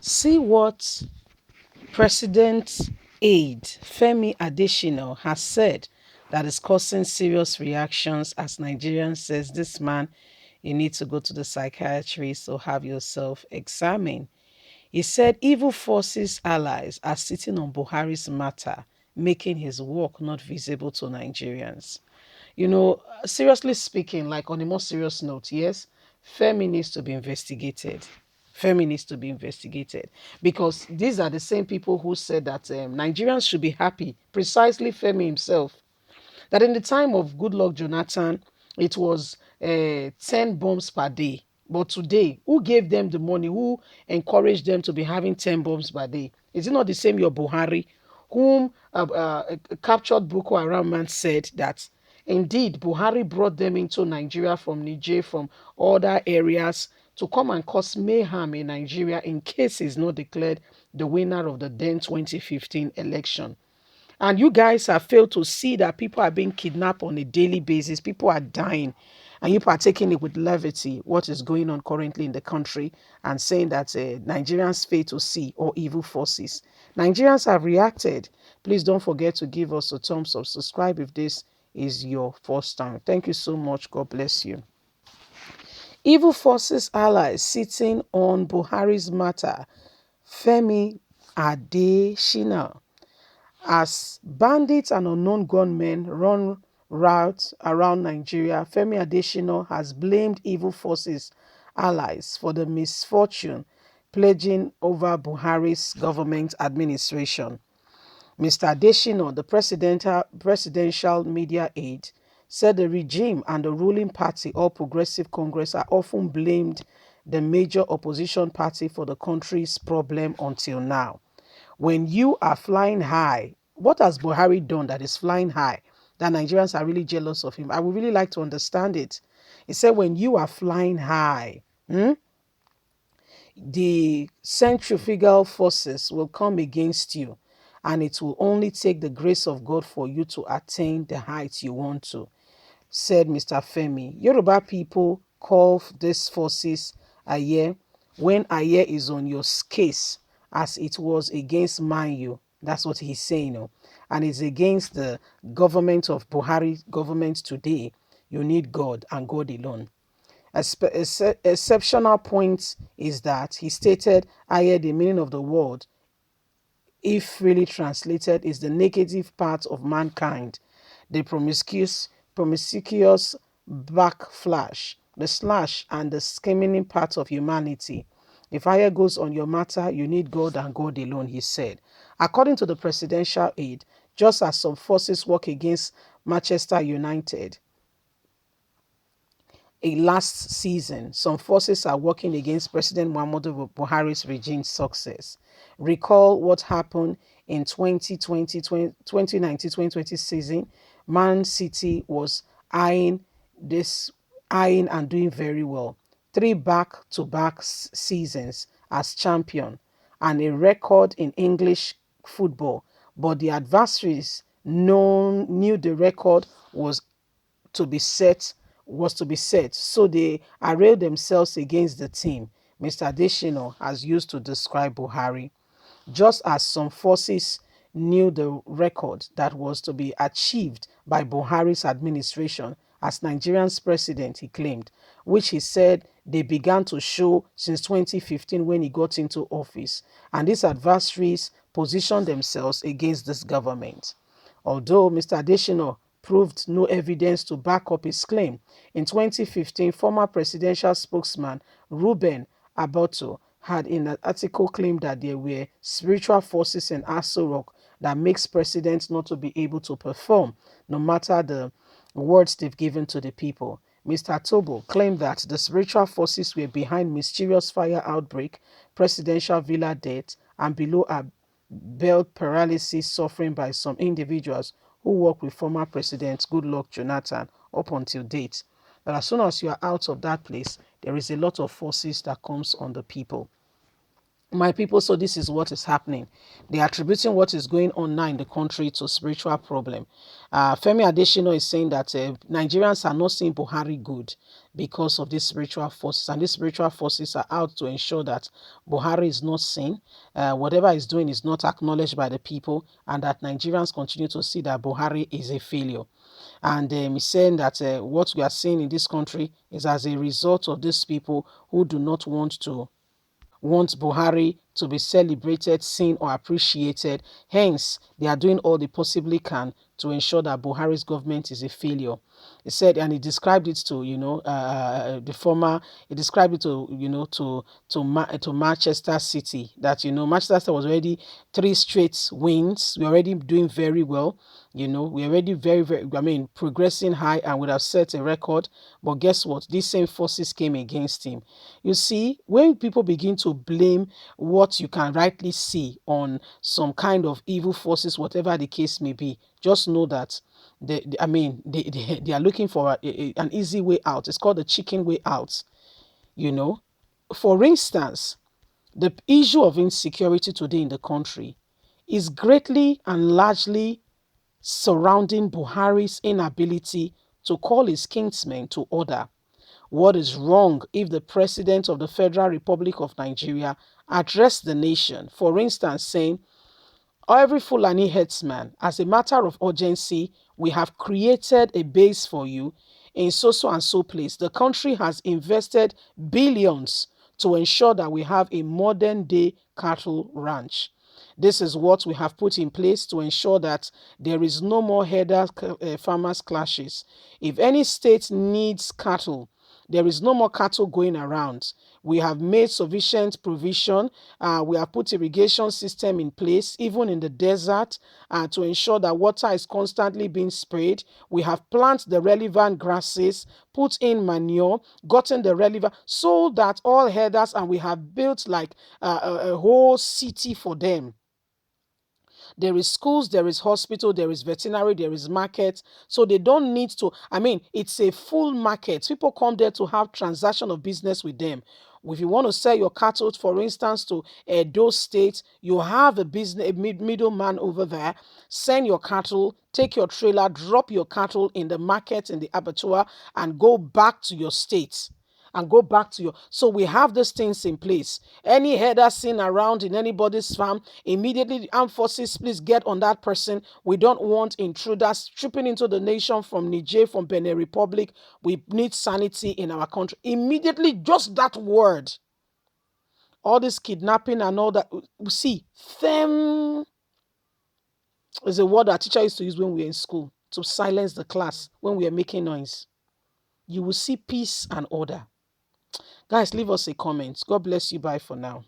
See what President aide Femi Adesina has said that is causing serious reactions as Nigerians says this man, you need to go to the psychiatrist or have yourself examined. He said evil forces allies are sitting on Buhari's matter, making his work not visible to Nigerians. Seriously speaking, like on a more serious note, yes, Femi needs to be investigated. Femi needs to be investigated because these are the same people who said that Nigerians should be happy. Precisely Femi himself that in the time of Goodluck Jonathan, it was 10 bombs per day. But today, who gave them the money? Who encouraged them to be having 10 bombs per day? Is it not the same your Buhari, whom captured Boko Haram man said that indeed Buhari brought them into Nigeria from Niger, from other areas to come and cause mayhem in Nigeria in case he's not declared the winner of the then 2015 election. And you guys have failed to see that people are being kidnapped on a daily basis. People are dying. And you are taking it with levity, what is going on currently in the country, and saying that Nigerians fail to see or evil forces. Nigerians have reacted. Please don't forget to give us a thumbs up. Subscribe if this is your first time. Thank you so much. God bless you. Evil forces allies sitting on Buhari's matter. Femi Adesina. As bandits and unknown gunmen run routes around Nigeria, Femi Adesina has blamed evil forces allies for the misfortune pledging over Buhari's government administration. Mr. Adesina, the presidential media aide, said the regime and the ruling party, All Progressive Congress, are often blamed the major opposition party for the country's problem until now. When you are flying high, what has Buhari done that is flying high, that Nigerians are really jealous of him? I would really like to understand it. He said, when you are flying high, the centrifugal forces will come against you, and it will only take the grace of God for you to attain the heights you want to, said Mr. Femi. Yoruba people call these forces Aye when Aye is on your case, as it was against Manyu. That's what he's saying. And it's against the government of Buhari government today. You need God and God alone. Exceptional point is that he stated, Aye, the meaning of the word, if really translated, is the negative part of mankind, the promiscuous backflash, the slash, and the scheming part of humanity. If fire goes on your matter, you need God and God alone, he said. According to the presidential aide, just as some forces work against Manchester United, last season, some forces are working against President Muhammadu Buhari's regime success. Recall what happened in 2019-2020 season. Man City was eyeing and doing very well. 3 back-to-back seasons as champion and a record in English football. But the adversaries knew the record to be set so they arrayed themselves against the team Mr. Adesina has used to describe Buhari. Just as some forces knew the record that was to be achieved by Buhari's administration as Nigerian's president, he claimed, which he said they began to show since 2015 when he got into office, and these adversaries positioned themselves against this government. Although Mr. Adesina proved no evidence to back up his claim, in 2015, former presidential spokesman Ruben Aboto had in an article claimed that there were spiritual forces in Aso Rock that makes presidents not to be able to perform, no matter the words they've given to the people. Mr. Tobo claimed that the spiritual forces were behind mysterious fire outbreak, presidential villa death, and below belt paralysis suffering by some individuals who work with former President Goodluck Jonathan up until date. But as soon as you are out of that place, there is a lot of forces that comes on the people. My people, so this is what is happening. They are attributing what is going on now in the country to spiritual problem. Femi Adesina is saying that Nigerians are not seeing Buhari good because of these spiritual forces, and these spiritual forces are out to ensure that Buhari is not seen, whatever he's doing is not acknowledged by the people, and that Nigerians continue to see that Buhari is a failure. And he's saying that what we are seeing in this country is as a result of these people who do not want Buhari to be celebrated, seen, or appreciated. Hence, they are doing all they possibly can to ensure that Buhari's government is a failure. He said, and he described it to, he described it to, to Manchester City, that, Manchester was already 3 straight wins. We're already doing very well. We're already very, very, progressing high and would have set a record. But guess what? These same forces came against him. You see, when people begin to blame what you can rightly see on some kind of evil forces, whatever the case may be, just know that they are looking for an easy way out. It's called the chicken way out. For instance, the issue of insecurity today in the country is greatly and largely surrounding Buhari's inability to call his kinsmen to order. What is wrong if the president of the Federal Republic of Nigeria addressed the nation, for instance, saying, every Fulani headsman, as a matter of urgency, we have created a base for you in so and so place. The country has invested billions to ensure that we have a modern day cattle ranch. This is what we have put in place to ensure that there is no more header farmers clashes. If any state needs cattle, there is no more cattle going around. We have made sufficient provision. We have put irrigation system in place, even in the desert, to ensure that water is constantly being sprayed. We have planted the relevant grasses, put in manure, gotten the relevant, so that all headers, and we have built like a whole city for them. There is schools, there is hospital, there is veterinary, there is market. So they don't need to, it's a full market. People come there to have transaction of business with them. If you want to sell your cattle, for instance, to those states, you have a business, a middleman over there, send your cattle, take your trailer, drop your cattle in the market, in the abattoir, and go back to your state. And go back to your. So we have these things in place. Any header seen around in anybody's farm, immediately the armed forces, please get on that person. We don't want intruders tripping into the nation from Niger, from Benin Republic. We need sanity in our country. Immediately, just that word. All this kidnapping and all that. See, them is a word our teacher used to use when we were in school to silence the class when we are making noise. You will see peace and order. Guys, leave us a comment. God bless you. Bye for now.